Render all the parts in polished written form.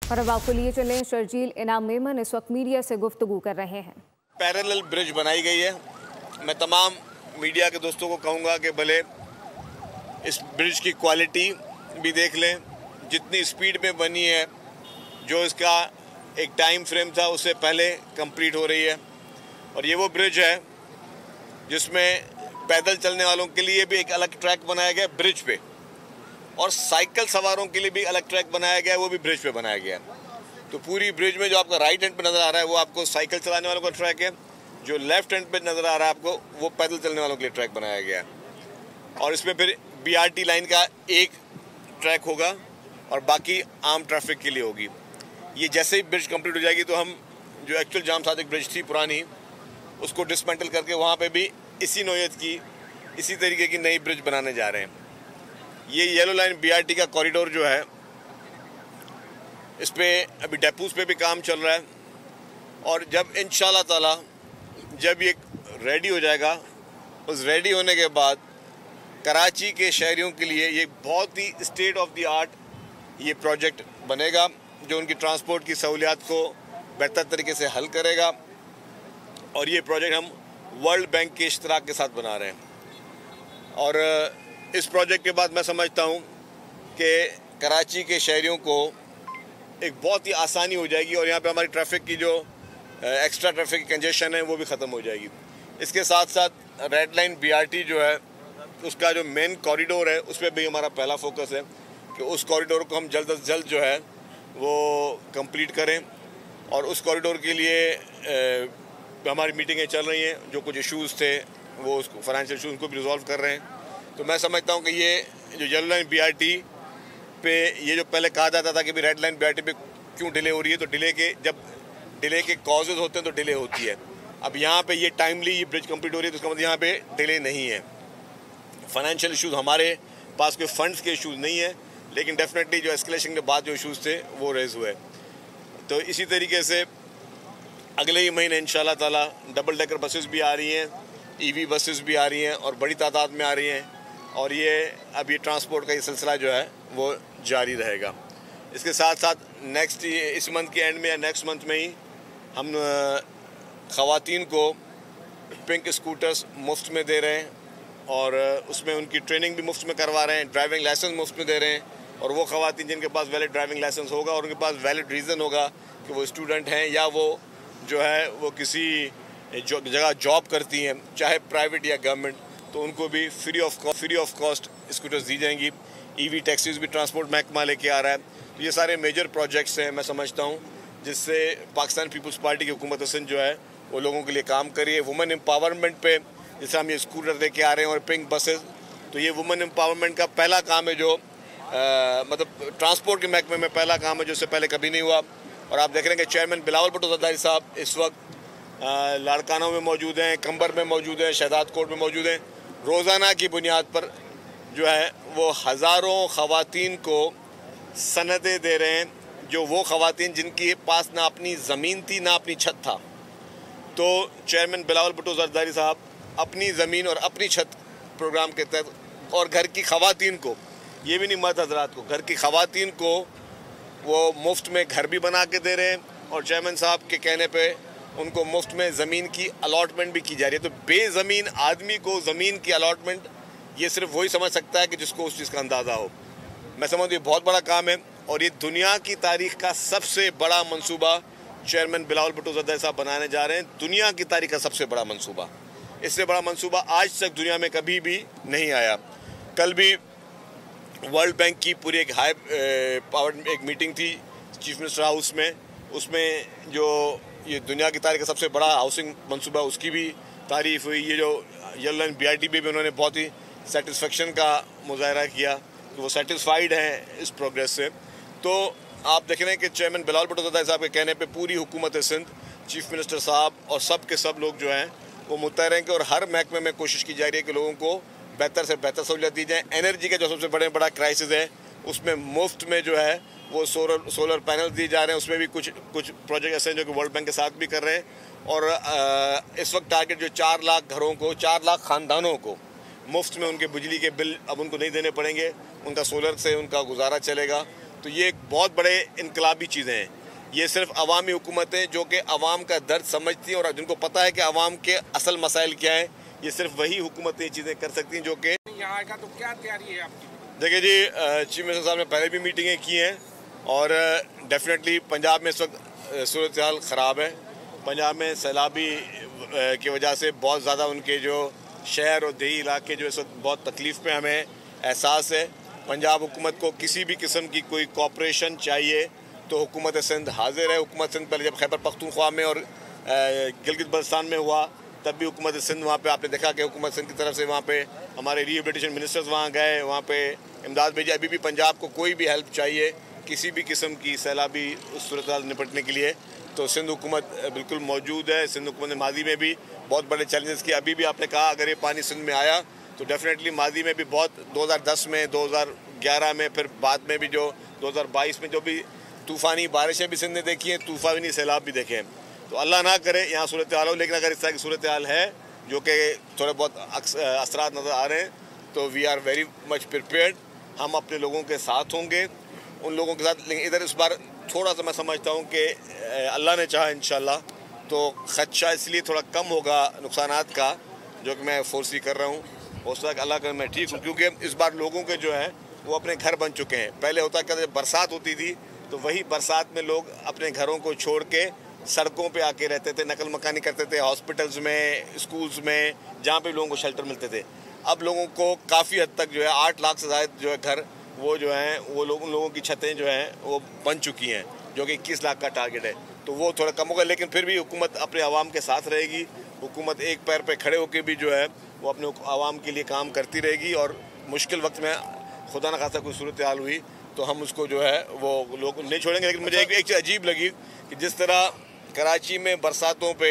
और अब आपको लिए चलें, शर्जील इनाम मेमन इस वक्त मीडिया से गुफ्तगू कर रहे हैं। पैरेलल ब्रिज बनाई गई है। मैं तमाम मीडिया के दोस्तों को कहूँगा कि भले इस ब्रिज की क्वालिटी भी देख लें, जितनी स्पीड में बनी है, जो इसका एक टाइम फ्रेम था उससे पहले कंप्लीट हो रही है। और ये वो ब्रिज है जिसमें पैदल चलने वालों के लिए भी एक अलग ट्रैक बनाया गया ब्रिज पे, और साइकिल सवारों के लिए भी अलग ट्रैक बनाया गया है, वो भी ब्रिज पे बनाया गया है। तो पूरी ब्रिज में जो आपका राइट हैंड पे नज़र आ रहा है वो आपको साइकिल चलाने वालों का ट्रैक है, जो लेफ्ट हैंड पे नज़र आ रहा है आपको वो पैदल चलने वालों के लिए ट्रैक बनाया गया है। और इसमें फिर BRT लाइन का एक ट्रैक होगा और बाकी आम ट्रैफिक के लिए होगी। ये जैसे ही ब्रिज कंप्लीट हो जाएगी तो हम जो एक्चुअल जाम सादिक ब्रिज थी पुरानी, उसको डिसमेंटल करके वहाँ पे भी इसी नौयत की, इसी तरीके की नई ब्रिज बनाने जा रहे हैं। ये येलो लाइन BRT का कॉरिडोर जो है, इस पर अभी डेपोज पे भी काम चल रहा है, और जब इंशाल्लाह ताला जब ये रेडी हो जाएगा, उस रेडी होने के बाद कराची के शहरियों के लिए ये बहुत ही स्टेट ऑफ द आर्ट ये प्रोजेक्ट बनेगा, जो उनकी ट्रांसपोर्ट की सहूलियात को बेहतर तरीके से हल करेगा। और ये प्रोजेक्ट हम वर्ल्ड बैंक के इश्तराक के साथ बना रहे हैं। और इस प्रोजेक्ट के बाद मैं समझता हूँ कि कराची के शहरियों को एक बहुत ही आसानी हो जाएगी, और यहाँ पे हमारी ट्रैफिक की जो एक्स्ट्रा ट्रैफिक कंजेशन है वो भी ख़त्म हो जाएगी। इसके साथ साथ रेड लाइन BRT जो है, उसका जो मेन कॉरिडोर है उस पर भी हमारा पहला फोकस है कि उस कॉरिडोर को हम जल्द से जल्द जो है वो कंप्लीट करें। और उस कॉरिडोर के लिए हमारी मीटिंगें चल रही हैं, जो कुछ इश्यूज़ थे वो उसको फाइनेंशियल इशूज़ को भी रिजॉल्व कर रहे हैं। तो मैं समझता हूँ कि ये जो येलो लाइन BRT पे ये जो पहले कहा जाता था कि भी रेड लाइन BRT पे क्यों डिले हो रही है, तो जब डिले के कॉजेज़ होते हैं तो डिले होती है। अब यहाँ पे ये टाइमली ये ब्रिज कंप्लीट हो रही है, तो उसका मतलब यहाँ पे डिले नहीं है। फाइनेंशियल इशूज़ हमारे पास कोई फंड्स के इशूज़ नहीं है, लेकिन डेफिनेटली जो एस्केलेशन के बाद जो इशूज़ थे वो रेज हुए। तो इसी तरीके से अगले ही महीने इंशाल्लाह ताला डबल डेकर बसेस भी आ रही हैं, EV बसेस भी आ रही हैं और बड़ी तादाद में आ रही हैं। और ये अब ये ट्रांसपोर्ट का ये सिलसिला जो है वो जारी रहेगा। इसके साथ साथ इस मंथ के एंड में या नेक्स्ट मंथ में ही हम ख़वातीन को पिंक स्कूटर्स मुफ्त में दे रहे हैं, और उसमें उनकी ट्रेनिंग भी मुफ्त में करवा रहे हैं, ड्राइविंग लाइसेंस मुफ्त में दे रहे हैं। और वो ख़वातीन जिनके पास वैलिड ड्राइविंग लाइसेंस होगा और उनके पास वैलिड रीज़न होगा कि वो स्टूडेंट हैं या वो जो है वो किसी जगह जॉब करती हैं, चाहे प्राइवेट या गवर्नमेंट, तो उनको भी फ्री ऑफ कॉस्ट स्कूटर्स दी जाएंगी। EV टैक्सीज भी ट्रांसपोर्ट महकमा लेके आ रहा है। तो ये सारे मेजर प्रोजेक्ट्स हैं मैं समझता हूँ, जिससे पाकिस्तान पीपल्स पार्टी की हुकूमत सिंध जो है वो लोगों के लिए काम कर रही है। वुमेन एम्पावरमेंट पे जैसे हम ये स्कूटर लेके आ रहे हैं और पिंक बसेस, तो ये वुमेन एम्पावरमेंट का पहला काम है जो मतलब ट्रांसपोर्ट के महकमे में पहला काम है, जो इससे पहले कभी नहीं हुआ। और आप देख रहे हैं कि चेयरमैन बिलावल भुट्टो ज़रदारी साहब इस वक्त लाड़काना में मौजूद हैं, कंबर में मौजूद हैं, शहदाद कोट में मौजूद हैं। रोज़ाना की बुनियाद पर जो है वो हज़ारों ख़वातीन को सनदें दे रहे हैं, जो वो ख़वातीन जिनके पास ना अपनी ज़मीन थी ना अपनी छत था। तो चेयरमैन बिलावल भुट्टो ज़रदारी साहब अपनी ज़मीन और अपनी छत प्रोग्राम के तहत, और घर की ख़वातीन को, ये भी नहीं मर्द हज़रात को, घर की ख़वातीन को वो मुफ्त में घर भी बना के दे रहे हैं, और चेयरमैन साहब के कहने पे उनको मुफ्त में ज़मीन की अलॉटमेंट भी की जा रही है। तो बेज़मीन आदमी को ज़मीन की अलॉटमेंट ये सिर्फ वही समझ सकता है कि जिसको उस चीज़ का अंदाज़ा हो। मैं समझता हूँ ये बहुत बड़ा काम है, और ये दुनिया की तारीख़ का सबसे बड़ा मंसूबा चेयरमैन बिलावल भुट्टो ज़रदारी साहब बनाने जा रहे हैं। दुनिया की तारीख़ का सबसे बड़ा मंसूबा, इससे बड़ा मंसूबा आज तक दुनिया में कभी भी नहीं आया। कल भी वर्ल्ड बैंक की पूरी एक हाई पावर एक मीटिंग थी चीफ मिनिस्टर हाउस में, उसमें जो ये दुनिया की तारीख़ का सबसे बड़ा हाउसिंग मंसूबा उसकी भी तारीफ़ हुई। ये जो येलो लाइन BRT भी उन्होंने बहुत ही सेटिस्फेक्शन का मुजाहरा किया कि वो सेटिस्फाइड हैं इस प्रोग्रेस से। तो आप देख रहे हैं कि चेयरमैन बिलावल भुट्टो ज़रदारी साहब के कहने पे पूरी हुकूमत सिंध, चीफ मिनिस्टर साहब और सब के सब लोग जो हैं वो मुतहर हैं कि, और हर महकमे में कोशिश की जा रही है कि लोगों को बेहतर से बेहतर सहूलियत दी जाए। एनर्जी का जो सबसे बड़ा क्राइसिस है, उसमें मुफ्त में जो है वो सोलर पैनल दिए जा रहे हैं। उसमें भी कुछ प्रोजेक्ट ऐसे हैं जो कि वर्ल्ड बैंक के साथ भी कर रहे हैं। और इस वक्त टारगेट जो 4 लाख घरों को, 4 लाख ख़ानदानों को मुफ्त में उनके बिजली के बिल अब उनको नहीं देने पड़ेंगे, उनका सोलर से उनका गुजारा चलेगा। तो ये एक बहुत बड़े इनकलाबी चीज़ें हैं। ये सिर्फ अवामी हुकूमतें जो कि अवाम का दर्द समझती हैं और जिनको पता है कि अवाम के असल मसाइल क्या है, ये सिर्फ वही हुकूमतें ये चीज़ें कर सकती हैं जो कि यहाँ का। तो क्या तैयारी है आपकी? देखिए जी, चीफ मिनिस्टर साहब ने पहले भी मीटिंगें की हैं और डेफिनेटली पंजाब में इस वक्त सूरत हाल ख़राब है। पंजाब में सैलाबी की वजह से बहुत ज़्यादा उनके जो शहर और देही इलाके जो इस वक्त बहुत तकलीफ़ में हमें एहसास है। पंजाब हुकूमत को किसी भी किस्म की कोई कॉपरेशन चाहिए तो हुकूमत सिंध हाजिर है। हुकूमत सिंध पहले जब खैबर पख्तूनख्वा में और गिलगित बल्तिस्तान में हुआ तब भी हुकूमत सिंध वहाँ पे आपने देखा कि हुकूमत सिंध की तरफ से वहाँ पे हमारे रिहेबिलिटेशन मिनिस्टर्स वहाँ गए, वहाँ पे इमदाद भेजी। अभी भी पंजाब को कोई भी हेल्प चाहिए किसी भी किस्म की सैलाबी सूरत हाल निपटने के लिए तो सिंध हुकूमत बिल्कुल मौजूद है। सिंध हुकूमत ने माजी में भी बहुत बड़े चैलेंजेस किए। अभी भी आपने कहा अगर ये पानी सिंध में आया तो डेफिनेटली माजी में भी बहुत 2010 में 2011 में फिर बाद में भी जो 2022 में जो भी तूफ़ानी बारिशें भी सिंध ने देखी हैं, तूफ़ानी सैलाब भी देखे हैं। तो अल्लाह ना करे यहाँ सूरत हाल हो, लेकिन अगर इस तरह की सूरत हाल है जो कि थोड़े बहुत असरात नज़र आ रहे हैं तो we are very much prepared. हम अपने लोगों के साथ होंगे, उन लोगों के साथ। लेकिन इधर इस बार थोड़ा सा मैं समझता हूँ कि अल्लाह ने चाहा इंशाल्लाह तो खदशा इसलिए थोड़ा कम होगा नुकसानात का, जो कि मैं फोर्सी कर रहा हूँ। हो सकता है कि अल्लाह का मैं ठीक हूँ, क्योंकि इस बार लोगों के जो है वो अपने घर बन चुके हैं। पहले होता क्या था, जब बरसात होती थी तो वही बरसात में लोग अपने घरों को छोड़ के सड़कों पे आके रहते थे, नकल मकानी करते थे, हॉस्पिटल्स में, स्कूल्स में, जहाँ पे लोगों को शेल्टर मिलते थे। अब लोगों को काफ़ी हद तक जो है 8 लाख से ज़्यादा जो है घर वो जो हैं वो उन लोगों की छतें जो हैं वो बन चुकी हैं, जो कि 21 लाख का टारगेट है। तो वो थोड़ा कम होगा, लेकिन फिर भी हुकूमत अपने आवाम के साथ रहेगी। हुकूमत एक पैर पे खड़े होकर भी जो है वो अपने आवाम के लिए काम करती रहेगी। और मुश्किल वक्त में खुदा न खासा कोई सूरत हाल हुई तो हम उसको जो है वो लोग नहीं छोड़ेंगे। लेकिन मुझे एक चीज़ अजीब लगी कि जिस तरह कराची में बरसातों पे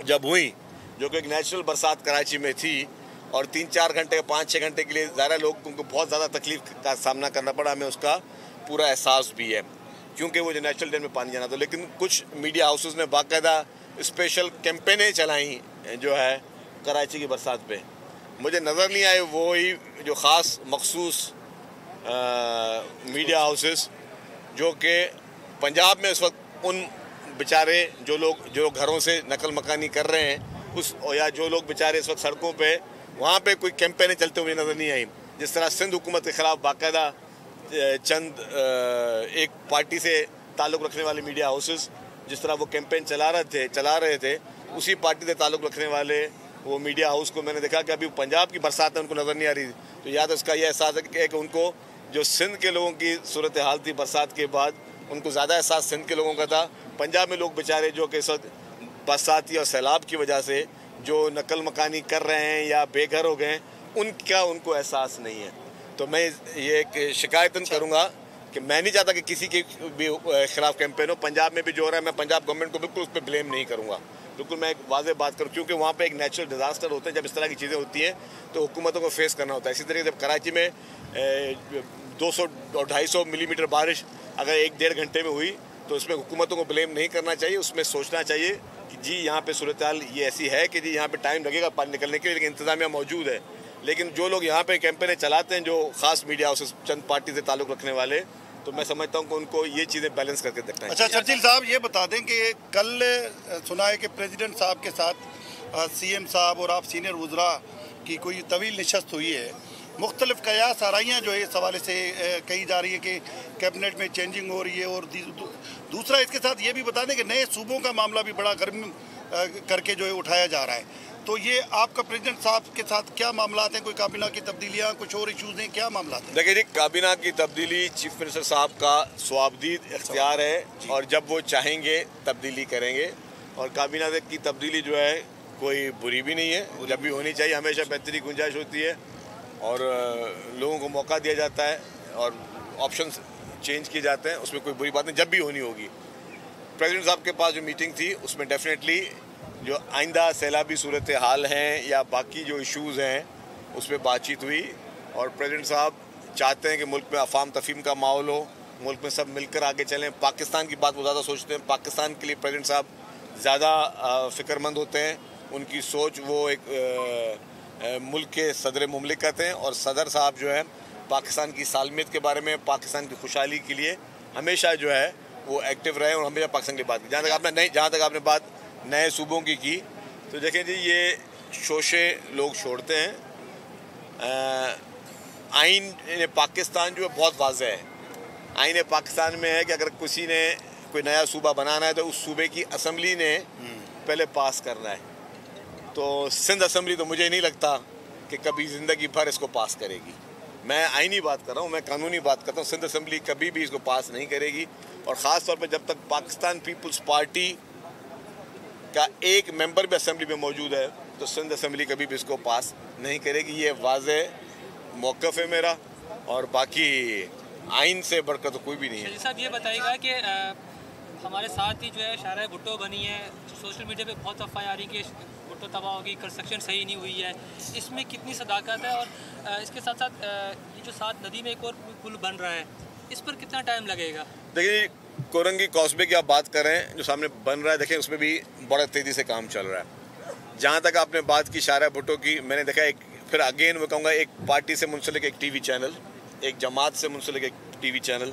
जब हुई, जो कि एक नेचुरल बरसात कराची में थी और 3-4 घंटे 5-6 घंटे के लिए ज़्यादा लोगों को बहुत ज़्यादा तकलीफ का सामना करना पड़ा, हमें उसका पूरा एहसास भी है, क्योंकि वो जो नेचुरल डैम में पानी जाना था। लेकिन कुछ मीडिया हाउसेस ने बाकायदा स्पेशल कैंपेनें चलाई जो है कराची की बरसात पे। मुझे नज़र नहीं आए वो ही जो ख़ास मखसूस मीडिया हाउसेस जो कि पंजाब में इस वक्त उन बेचारे जो लोग जो घरों से नकल मकानी कर रहे हैं उस, या जो लोग बेचारे इस वक्त सड़कों पे वहाँ पे कोई कैंपेनें चलते हुए नज़र नहीं आई। जिस तरह सिंध हुकूमत के ख़िलाफ़ बाकायदा चंद एक पार्टी से ताल्लुक़ रखने वाले मीडिया हाउसेस जिस तरह वो कैंपेन चला रहे थे उसी पार्टी से ताल्लुक़ रखने वाले वो मीडिया हाउस को मैंने देखा कि अभी पंजाब की बरसात है उनको नज़र नहीं आ रही। तो या तो इसका यह एहसास है कि उनको जो सिंध के लोगों की सूरत हाल थी बरसात के बाद, उनको ज़्यादा एहसास सिंध के लोगों का था। पंजाब में लोग बेचारे जो कि इस वक्त बरसाती और सैलाब की वजह से जो नकल मकानी कर रहे हैं या बेघर हो गए, उनका उनको एहसास नहीं है। तो मैं ये एक शिकायतन करूँगा कि मैं नहीं चाहता कि किसी के भी खिलाफ कैंपेन हो। पंजाब में भी जो हो रहा है, मैं पंजाब गवर्नमेंट को बिल्कुल उस पर ब्लेम नहीं करूँगा। बिल्कुल मैं एक वाज़ेह बात करूँ, क्योंकि वहाँ पे एक नेचुरल डिज़ास्टर होते हैं। जब इस तरह की चीज़ें होती हैं तो हुकूमतों को फेस करना होता है। इसी तरीके जब कराची में 200 और 250 मिलीमीटर बारिश अगर 1-1.5 घंटे में हुई तो उसमें हुकूमतों को ब्लेम नहीं करना चाहिए। उसमें सोचना चाहिए कि जी यहाँ पे सूरत हाल ये ऐसी है कि जी यहाँ पे टाइम लगेगा पानी निकलने के लिए, लेकिन इंतज़ामिया मौजूद है। लेकिन जो लोग यहाँ पे कैंपेनें चलाते हैं, जो ख़ास मीडिया हाउसेस चंद पार्टी से ताल्लुक़ रखने वाले, तो मैं समझता हूँ कि उनको ये चीज़ें बैलेंस करके देखना है। अच्छा चर्चिल साहब, ये बता दें कि कल सुना है कि प्रेसिडेंट साहब के साथ सीएम साहब और आप सीनियर वज़रा की कोई तवील नशस्त हुई है। मुख्तलिफ कयास आराइयाँ जो है इस हवाले से कही जा रही है कि कैबिनेट में चेंजिंग हो रही है। और दूसरा इसके साथ ये भी बता दें कि नए सूबों का मामला भी बड़ा गर्म करके जो है उठाया जा रहा है। तो ये आपका प्रेसिडेंट साहब के साथ क्या मामला हैं? कोई काबीना की तब्दीलियाँ, कुछ और इशूज़ हैं, क्या मामला हैं? देखिए जी, काबीना की तब्दीली चीफ मिनिस्टर साहब का स्वाबदीद इख्तियार है और जब वो चाहेंगे तब्दीली करेंगे। और काबीना की तब्दीली जो है कोई बुरी भी नहीं है, जब भी होनी चाहिए। हमेशा बेहतरी की गुंजाइश होती है और लोगों को मौका दिया जाता है और ऑप्शन चेंज किए जाते हैं, उसमें कोई बुरी बात नहीं, जब भी होनी होगी। प्रेसिडेंट साहब के पास जो मीटिंग थी उसमें डेफिनेटली जो आइंदा सैलाबी सूरत हाल हैं या बाकी जो इशूज़ हैं उस पर बातचीत हुई। और प्रेसिडेंट साहब चाहते हैं कि मुल्क में अफाम तफहीम का माहौल हो, मुल्क में सब मिलकर आगे चलें। पाकिस्तान की बात वो ज़्यादा सोचते हैं, पाकिस्तान के लिए प्रेसिडेंट साहब ज़्यादा फ़िक्रमंद होते हैं। उनकी सोच वो एक मुल्क के सदर मुमलिकत हैं और सदर साहब जो हैं पाकिस्तान की सालमियत के बारे में, पाकिस्तान की खुशहाली के लिए हमेशा जो है वो एक्टिव रहे और हमेशा पाकिस्तान की बात की। जहाँ तक आपने बात नए सूबों की तो देखें जी, ये शोशे लोग छोड़ते हैं। आइन पाकिस्तान जो है बहुत वाज़ेह है। आइन पाकिस्तान में है कि अगर किसी ने कोई नया सूबा बनाना है तो उस सूबे की असम्बली ने पहले पास करना है। तो सिंध असम्बली तो मुझे नहीं लगता कि कभी ज़िंदगी भर इसको पास करेगी। मैं आइनी बात कर रहा हूँ, मैं कानूनी बात करता हूँ। सिंध असम्बली कभी भी इसको पास नहीं करेगी और ख़ास तौर पर जब तक पाकिस्तान पीपल्स पार्टी का एक मेंबर भी असम्बली में मौजूद है तो सिंध असम्बली कभी भी इसको पास नहीं करेगी। ये वाज़ेह मौक़िफ़ है मेरा और बाकी आइन से बढ़कर तो कोई भी नहीं है। शहजील साहब ये बताइएगा कि हमारे साथ ही जो है शाहराह भुट्टो बनी है, सोशल मीडिया पे बहुत अफवाहें आ रही कि भुट्टो तबाह होगी, कंस्ट्रक्शन सही नहीं हुई है, इसमें कितनी सदाकत है? और इसके साथ साथ ये जो साथ नदी में एक और पुल बन रहा है, इस पर कितना टाइम लगेगा? देखिए, कोरंगी कॉस्बे की आप बात कर रहे हैं जो सामने बन रहा है, देखें उसमें भी बड़ा तेज़ी से काम चल रहा है। जहाँ तक आपने बात की शाहराह भुट्टो की, मैंने देखा एक फिर अगेन मैं कहूँगा एक पार्टी से मुंसलिक एक टीवी चैनल, एक जमात से मुंसलिक एक टीवी चैनल,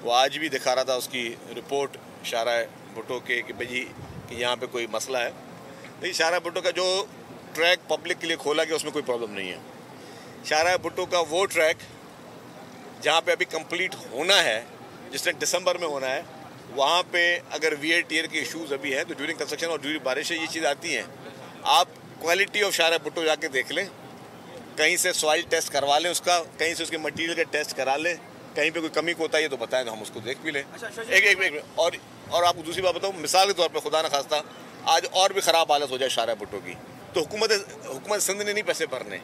वो आज भी दिखा रहा था उसकी रिपोर्ट शाहराह भुट्टो के कि भाई कि यहाँ पे कोई मसला है। लेकिन शाहराह भुट्टो का जो ट्रैक पब्लिक के लिए खोला गया उसमें कोई प्रॉब्लम नहीं है। शाहराह भुट्टो का वो ट्रैक जहाँ पे अभी कंप्लीट होना है, जिसने दिसंबर में होना है, वहाँ पे अगर वीयर टीयर के इशूज़ अभी हैं तो ड्यूरिंग कंस्ट्रक्शन और ड्यूरिंग बारिशें ये चीज़ आती हैं। आप क्वालिटी ऑफ शाहराह भुट्टो जाके देख लें, कहीं से सॉइल टेस्ट करवा लें उसका, कहीं से उसके मटेरियल का टेस्ट करा लें, कहीं पे कोई कमी को होता है तो बताएं तो हम उसको देख भी लें। एक और आपको दूसरी बात बताऊँ, मिसाल के तौर पे खुदा न खास्ता आज और भी ख़राब हालत हो जाए शाहराह भुट्टो की तो हुकूमत सिंध ने नहीं पैसे भरने।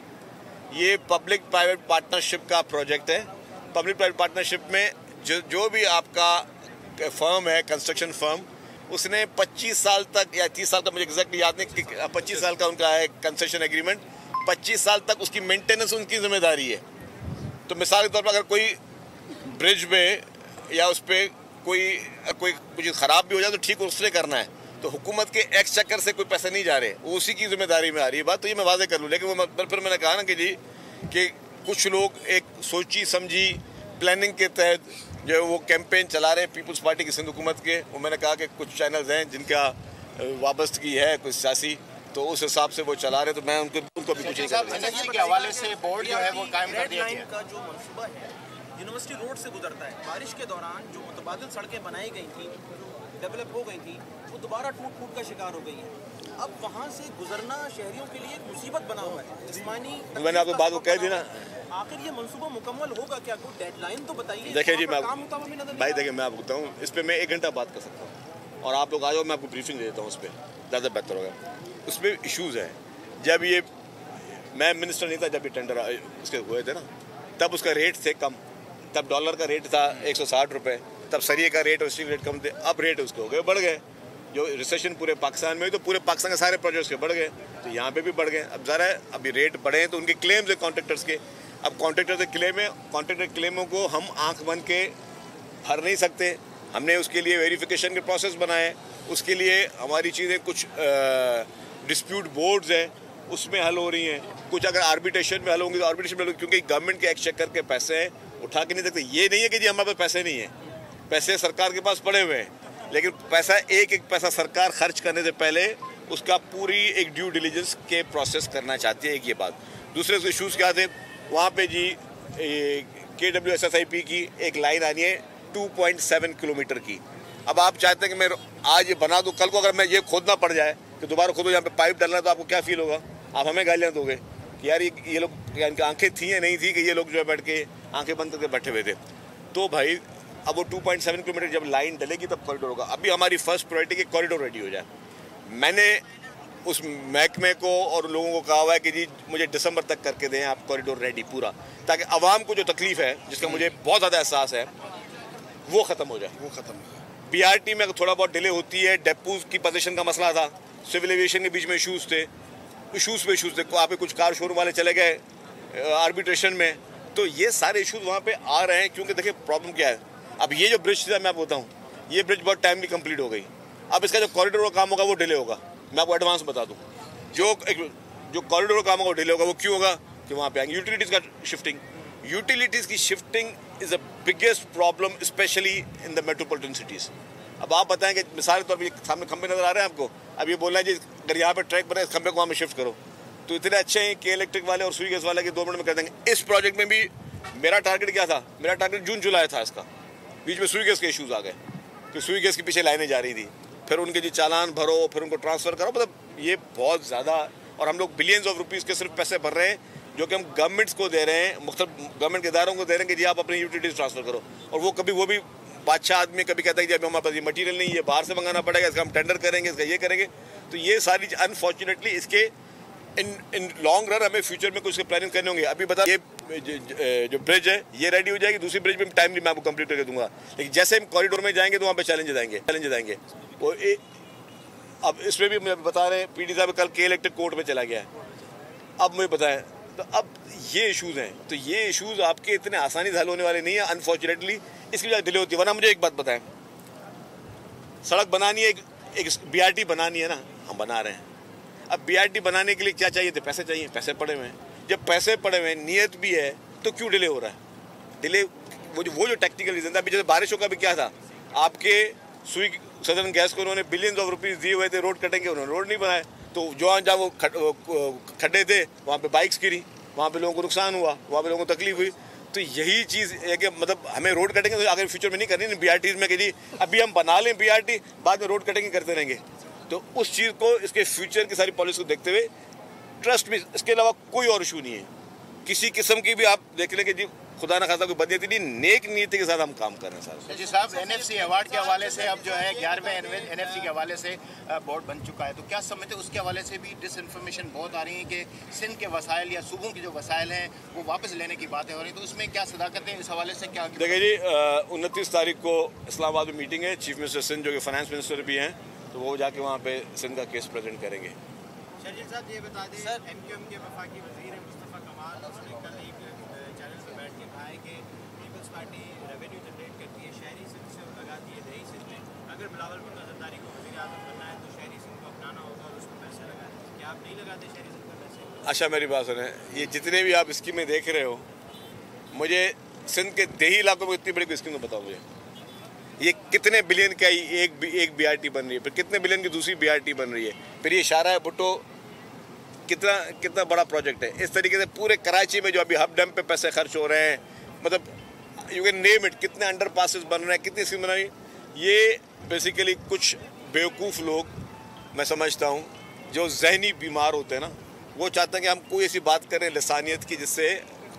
ये पब्लिक प्राइवेट पार्टनरशिप का प्रोजेक्ट है। पब्लिक प्राइवेट पार्टनरशिप में जो भी आपका फर्म है, कंस्ट्रक्शन फर्म, उसने 25 साल तक या 30 साल का, मुझे एग्जैक्टली याद नहीं, 25 साल का उनका है कंसेशन एग्रीमेंट, 25 साल तक उसकी मेंटेनेंस उनकी जिम्मेदारी है। तो मिसाल के तौर पर अगर कोई ब्रिज में या उस पर कोई कुछ ख़राब भी हो जाए तो ठीक उसने करना है। तो हुकूमत के एक्स चक्कर से कोई पैसे नहीं जा रहे, वो उसी की जिम्मेदारी में आ रही है बात। तो ये मैं वाज़ेह कर लूँ। लेकिन वो फिर मैंने कहा ना कि जी कि कुछ लोग एक सोची समझी प्लानिंग के तहत जो है वो कैंपेन चला रहे हैं पीपल्स पार्टी की सिंध हुकूमत के। वो मैंने कहा कि कुछ चैनल्स हैं जिनका वाबस्तगी है कुछ सियासी, तो उस हिसाब से वो चला रहे, तो मैं उनको भी कुछ नहीं कर के हवाले से बोर्ड जो है वो कायम कर दिया गया का जो मंसूबा है यूनिवर्सिटी रोड से गुजरता है। बारिश के दौरान जो मुतबादिल सड़कें बनाई गई थी, डेवलप हो गई थी, वो दोबारा टूट का शिकार हो गई है। अब वहाँ से गुजरना शहरियों के लिए एक मुसीबत बना हुआ है, जिस्मानी। मैंने आपको बात को कह दी ना। आखिर ये मंसूबा मुकम्मल होगा क्या? कोई डेडलाइन तो बताइए। देखिए जी, मैं भाई देखिए मैं आपको बताऊँ, इस पर मैं 1 घंटा बात कर सकता हूँ और आप लोग आ जाओ, मैं आपको ब्रीफिंग दे देता हूँ उस पर, ज़्यादा बेहतर होगा। उसमें इशूज़ हैं। जब ये मैं मिनिस्टर नहीं था जब ये टेंडर उसके हुए थे ना, तब उसका रेट थे कम, तब डॉलर का रेट था 160 रुपये, तब सरिये का रेट और स्टील रेट कम थे। अब रेट उसके हो गए बढ़ गए। जो रिसेशन पूरे पाकिस्तान में हुई तो पूरे पाकिस्तान के सारे प्रोजेक्ट्स के बढ़ गए, तो यहाँ पे भी बढ़ गए। अब ज़रा अभी रेट बढ़े हैं तो उनके क्लेम्स है कॉन्ट्रैक्टर्स के। अब कॉन्ट्रैक्टर के क्लेम है, कॉन्ट्रैक्टर क्लेमों को हम आँख बंद के भर नहीं सकते। हमने उसके लिए वेरिफिकेशन के प्रोसेस बनाए, उसके लिए हमारी चीज़ें कुछ डिस्प्यूट बोर्ड्स हैं उसमें हल हो रही हैं, कुछ अगर आर्बिट्रेशन में हल होंगी तो आर्बिट्रेशन में, क्योंकि गवर्नमेंट के एक्सचेकर के पैसे हैं, उठा के नहीं सकते। ये नहीं है कि जी हमारे पास पैसे नहीं है, पैसे सरकार के पास पड़े हुए हैं, लेकिन पैसा एक पैसा सरकार खर्च करने से पहले उसका पूरी एक ड्यू डिलीजेंस के प्रोसेस करना चाहती है। एक ये बात। दूसरे उसके इशूज़ क्या थे वहाँ पे जी, KWSSIP की एक लाइन आनी है 2.7 किलोमीटर की। अब आप चाहते हैं कि मैं आज ये बना दूँ, कल को अगर मैं ये खोदना पड़ जाए कि दोबारा खोदो, यहाँ पे पाइप डालना, तो आपको क्या फील होगा? आप हमें गालियाँ दोगे कि यार ये लोग, इनकी आंखें थी या नहीं थी कि ये लोग जो है बैठ के आंखें बंद करके बैठे हुए थे। तो भाई अब वो 2.7 किलोमीटर जब लाइन डलेगी तब कॉरिडोर होगा। अभी हमारी फर्स्ट प्रायोरिटी कि कॉरिडोर रेडी हो जाए। मैंने उस महकमे को और लोगों को कहा हुआ है कि जी मुझे दिसंबर तक करके दें आप कॉरिडोर रेडी पूरा, ताकि आवाम को जो तकलीफ है, जिसका मुझे बहुत ज़्यादा एहसास है, वो ख़त्म हो जाए। PRT में थोड़ा बहुत डिले होती है, डेपोज की पोजीशन का मसला था, सिविल एविएशन के बीच में इशूज़ थे, इशूज़ पे वहाँ पे कुछ कार शोरूम वाले चले गए आर्बिट्रेशन में, तो ये सारे इशूज़ वहाँ पे आ रहे हैं। क्योंकि देखिए प्रॉब्लम क्या है, अब ये जो ब्रिज था मैं आपको बताऊँ, ये ब्रिज बहुत टाइमली कंप्लीट हो गई। अब इसका जो कॉरिडोर का काम होगा वो डिले होगा। मैं आपको एडवांस बता दूँ, जो कॉरिडोर का काम होगा वो डिले होगा। वो क्यों होगा कि वहाँ पे आएंगे यूटिलिटीज़ का शिफ्टिंग, यूटिलिटीज़ की shifting is the biggest problem specially in the metropolitan cities. अब आप बताएं कि मिसाल के तौर पर सामने खंभे नज़र आ रहे हैं आपको, अब ये बोलना है जी अगर यहाँ पे ट्रैक बना इस खंभे को वहाँ में शिफ्ट करो, तो इतने अच्छे हैं के इलेक्ट्रिक वाले और सुई गैस वाले के 2 मिनट में कर देंगे। इस प्रोजेक्ट में भी मेरा टारगेट क्या था, मेरा टारगेट जून जुलाई था इसका, बीच में सुई गैस के इशूज़ आ गए कि सुई गैस के पीछे लाइनें जा रही थी, फिर उनके जी चालान भरो, फिर उनको ट्रांसफ़र करो, मतलब ये बहुत ज़्यादा, और हम लोग बिलियंस ऑफ रुपीज़ के सिर्फ पैसे भर रहे हैं जो कि हम गवर्नमेंट्स को दे रहे हैं, मुख्तलिफ गवर्नमेंट के इदारों को दे रहे हैं कि जी आप अपनी यूटिलिटीज़ ट्रांसफ़र करो, और वो कभी वो भी बादशाह आदमी कभी कहता है कि अभी हमारे पास ये मटीरियल नहीं है, बाहर से मंगाना पड़ेगा, इसका हम टेंडर करेंगे, इसका ये करेंगे। तो ये सारी अनफॉर्चुनेटली इसके इन लॉन्ग रन हमें फ्यूचर में कुछ प्लानिंग करने होंगे। अभी बता, ये जो ब्रिज है ये रेडी हो जाएगी, दूसरी ब्रिज में टाइम नहीं मैं आपको कंप्लीट करके दूंगा, लेकिन जैसे हम कॉरिडोर में जाएंगे तो वहाँ पे चैलेंजेस आएंगे। वो अब इसमें भी मुझे बता रहे हैं पीडी साहब कल के इलेक्ट्रिक कोर्ट में चला गया है, अब मुझे बताएं, तो अब ये इशूज़ हैं, तो ये इशूज़ आपके इतने आसानी से हल होने वाले नहीं है अनफॉर्चुनेटली, इसकी वजह डिले होती है। वरना मुझे एक बात बताएं, सड़क बनानी है, एक BRT बनानी है ना, हम बना रहे हैं। अब BRT बनाने के लिए क्या चाहिए थे, पैसे चाहिए, पैसे पड़े हुए हैं। जब पैसे पड़े हुए हैं, नियत भी है, तो क्यों डिले हो रहा है? डिले वो जो टेक्निकल रीज़न था, अभी जैसे बारिशों का भी क्या था, आपके सुई सदर्न गैस को उन्होंने बिलियंस ऑफ रुपीज़ दिए हुए थे, रोड कटेंगे, उन्होंने रोड नहीं बनाए, तो जहाँ वो खड्डे थे वहाँ पे बाइक्स गिरी, वहाँ पे लोगों को नुकसान हुआ, वहाँ पे लोगों को तकलीफ हुई। तो यही चीज़ है कि मतलब हमें रोड कटेंगे तो आगे फ्यूचर में नहीं करनी BRTs में कि जी अभी हम बना लें BRT, बाद में रोड कटेंगे करते रहेंगे। तो उस चीज़ को, इसके फ्यूचर की सारी पॉलिसी को देखते हुए, ट्रस्ट में इसके अलावा कोई और इशू नहीं है किसी किस्म की भी। आप देख लें कि जी खुदा न खासा कोई बदनीयती नहीं, नेक नीति के साथ हम काम कर रहे हैं। जी साहब, NFC अवार्ड के हवाले से अब जो है 11वें NFC के हवाले से बोर्ड बन चुका है, तो क्या समझते हैं उसके हवाले से भी डिसइंफॉर्मेशन बहुत आ रही है कि सिंध के वसाइल या सूबों की जो वसाइल हैं वो वापस लेने की बातें हो रही, तो उसमें क्या सदाकत है? इस हवाले से क्या देखिए जी, 29 तारीख को इस्लामाबाद में मीटिंग है, चीफ मिनिस्टर सिंध जो कि फाइनेंस मिनिस्टर भी हैं, तो वो जाके वहाँ पे सिंध का केस प्रेजेंट करेंगे। शर्जील साहब ये बता दें, सर MQM के वफाकी वज़ीर हैं मुस्तफ़ा कमाल, उसने कल एक चैनल पर बैठ के कहा है कि पीपल्स पार्टी रेवेन्यू जनरेट करती है शहरी सिंध से और लगाती है दही सिंध में, अगर बिलावल भुट्टो ज़रदारी को वज़ीर आज़म बनना है तो शहरी सिंध को अपनाना होगा और उसको पैसे लगाना है। क्या आप नहीं लगाते शहरी सिंध में पैसे? अच्छा मेरी बात सुने, ये जितने भी आप स्कीमें देख रहे हो, मुझे सिंध के देही इलाकों में इतनी बड़ी स्कीम बताओ मुझे, ये कितने बिलियन का एक BRT बन रही है, फिर कितने बिलियन की दूसरी BRT बन रही है, फिर ये शाहरा भुट्टो कितना बड़ा प्रोजेक्ट है। इस तरीके से पूरे कराची में जो अभी हब डैम पे पैसे खर्च हो रहे हैं, मतलब यू कैन नेम इट, कितने अंडर पासेस बन रहे हैं, कितनी स्कीम बन रही है। ये बेसिकली कुछ बेवकूफ़ लोग, मैं समझता हूँ, जो जहनी बीमार होते हैं ना, वो चाहते हैं कि हम कोई ऐसी बात करें लसानियत की जिससे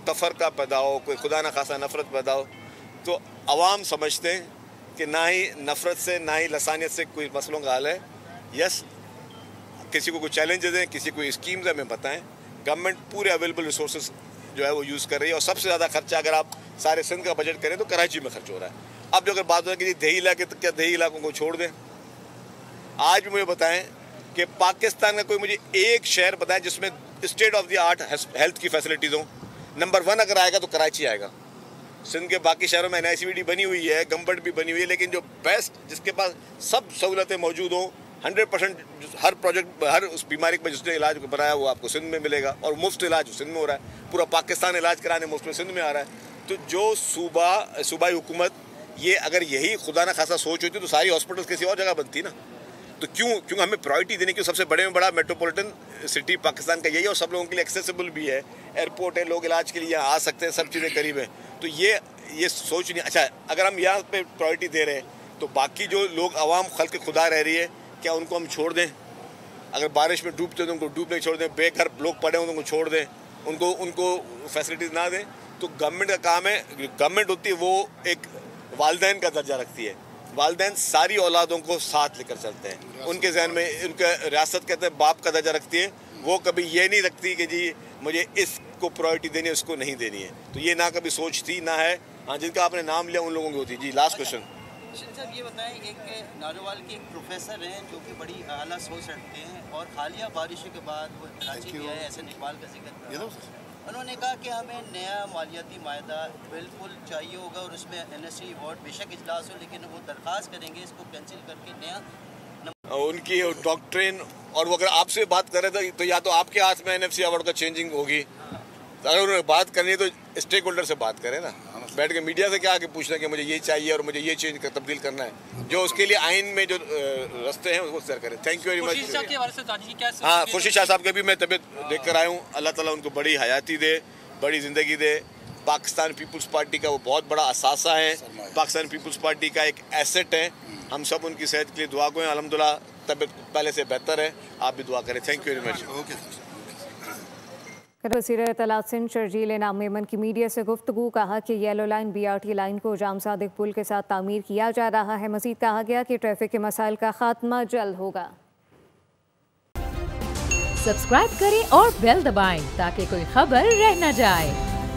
तफरका पैदा हो, कोई खुदा न खासा नफरत पैदा हो। तो अवाम समझते हैं कि ना ही नफरत से ना ही लसानियत से कोई मसलों का हल है। यस, किसी को कोई चैलेंजेस हैं, किसी को स्कीम्स हमें बताएं। गवर्नमेंट पूरे अवेलेबल रिसोर्सेज जो है वो यूज़ कर रही है, और सबसे ज़्यादा खर्चा अगर आप सारे सिंध का बजट करें तो कराची में खर्च हो रहा है। अब जो अगर बात हो कि देही इलाके, तो क्या देही इलाकों को छोड़ दें? आज भी मुझे बताएं कि पाकिस्तान का कोई मुझे एक शहर बताएं जिसमें state of the art health की फैसिलिटीज़ हो। नंबर 1 अगर आएगा तो कराची आएगा। सिंध के बाकी शहरों में NICVD बनी हुई है, गम्बट भी बनी हुई है, लेकिन जो बेस्ट, जिसके पास सब सहूलतें मौजूद हों, 100% हर प्रोजेक्ट, हर उस बीमारी में जिसने इलाज बनाया वो आपको सिंध में मिलेगा, और मुफ्त इलाज सिंध में हो रहा है। पूरा पाकिस्तान इलाज कराने मुफ्त में सिंध में आ रहा है। तो जो सूबाई हुकूमत, ये अगर यही खुदा न खासा सोच होती तो सारी हॉस्पिटल किसी और जगह बनती ना। तो क्यों हमें प्रायोरिटी देने की? सबसे बड़े में बड़ा मेट्रोपॉलिटन सिटी पाकिस्तान का यही है, और सब लोगों के लिए एक्सेसिबल भी है, एयरपोर्ट है, लोग इलाज के लिए यहाँ आ सकते हैं, सब चीज़ें करीब हैं। तो ये सोच नहीं। अच्छा, अगर हम यहाँ पे प्रायोरिटी दे रहे हैं तो बाकी जो लोग अवाम खल्क खुदा रह रही है, क्या उनको हम छोड़ दें? अगर बारिश में डूबते तो उनको डूबने छोड़ दें, बेघर लोग पड़े हों तो उनको छोड़ दें, उनको फैसिलिटीज़ ना दें? तो गवर्नमेंट का काम है, गवर्नमेंट होती है वो एक वालिदैन का दर्जा रखती है। वालिदैन सारी औलादों को साथ लेकर चलते हैं, उनके जहन में उनका रियासत कहते हैं बाप का दर्जा रखती है। वो कभी ये नहीं रखती कि जी मुझे इसको प्रायोरिटी देनी है, इसको नहीं देनी है। तो ये ना कभी सोच थी ना है। हाँ, जिनका आपने नाम लिया उन लोगों की होती। जी, लास्ट क्वेश्चन साहब ये बताएं, एक नारोवाल के एक प्रोफेसर हैं जो कि बड़ी आला सोच रखते हैं, और हालिया बारिशों के बाद वो कराची भी आए, ऐसे इकबाल का जिक्र किया। उन्होंने कहा कि हमें नया मालियाती मायदा बिल्कुल चाहिए होगा, और उसमें NSC अवार्ड बेशक इजलास हो, लेकिन वो दरख्वास्त करेंगे इसको कैंसिल करके नया उनकी डॉक्ट्रिन। और वो अगर आपसे बात कर रहे थे तो या तो आपके हाथ में NFC अवार्ड का चेंजिंग होगी, अगर उन्होंने बात करनी है तो स्टेक होल्डर से बात करें ना, बैठ के मीडिया से क्या आके पूछना कि मुझे ये चाहिए और मुझे ये चेंज कर तब्दील करना है। जो उसके लिए आइन में जो रास्ते हैं वो सर करें। Thank you very much. हाँ, खुर्शीद शाह साहब के भी मैं तबीयत देख कर आया हूँ। अल्लाह ताला उनको बड़ी हयाती दे, बड़ी ज़िंदगी दे। पाकिस्तान पीपल्स पार्टी का वो बहुत बड़ा असासा है, पाकिस्तान पीपल्स पार्टी का एक एसेट है। हम सब उनकी सेहत के लिए दुआ करें। अल्हम्दुलिल्लाह तबीयत पहले से बेहतर है, आप भी दुआ करें। Thank you very much. वज़ीर इत्तलात सिंध शर्जील इनाम मेमन की मीडिया से गुफ्तगू। कहा कि येलो लाइन BRT लाइन को जाम सादिक पुल के साथ तामीर किया जा रहा है। मज़ीद कहा गया कि ट्रैफिक के मसाइल का खात्मा जल्द होगा। सब्सक्राइब करें और बेल दबाएं ताकि कोई खबर रह न जाए।